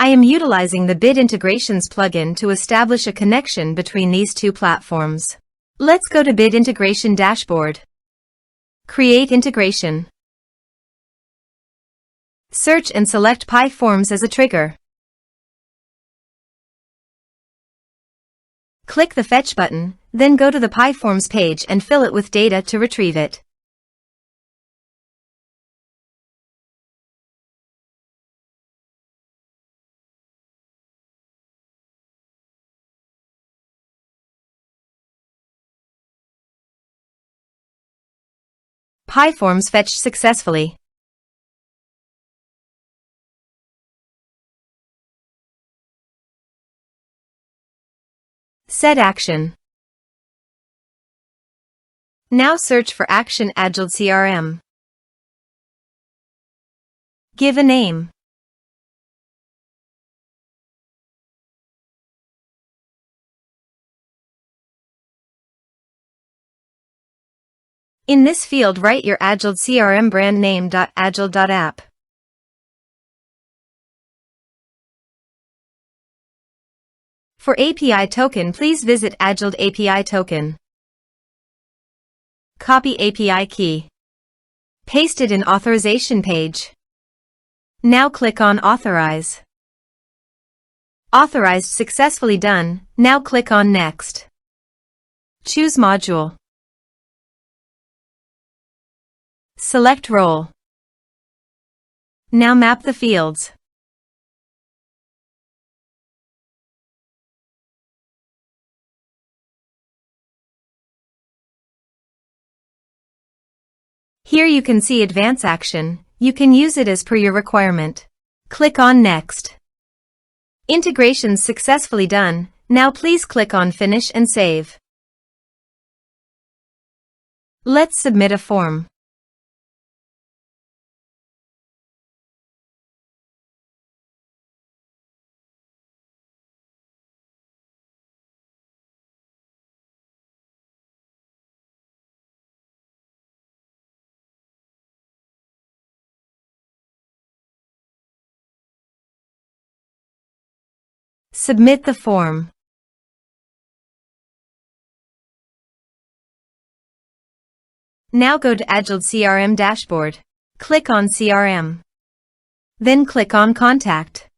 I am utilizing the Bit Integrations plugin to establish a connection between these two platforms. Let's go to Bit Integration Dashboard. Create integration. Search and select PyForms as a trigger. Click the Fetch button, then go to the PyForms page and fill it with data to retrieve it. PyForms fetched successfully. Set action. Now search for action Agiled CRM. Give a name. In this field, write your Agiled CRM brand name. Agiled.app. For API token, please visit Agiled API token. Copy API key. Paste it in authorization page. Now click on Authorize. Authorized successfully done. Now click on Next. Choose module. Select role. Now map the fields. Here you can see advance action. You can use it as per your requirement. Click on Next. Integrations successfully done. Now please click on Finish and save. Let's submit a form. Submit the form. Now go to Agiled CRM dashboard. Click on CRM. Then click on Contact.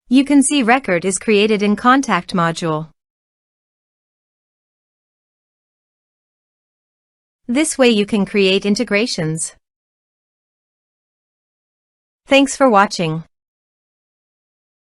You can see record is created in Contact module. This way you can create integrations. Thanks for watching.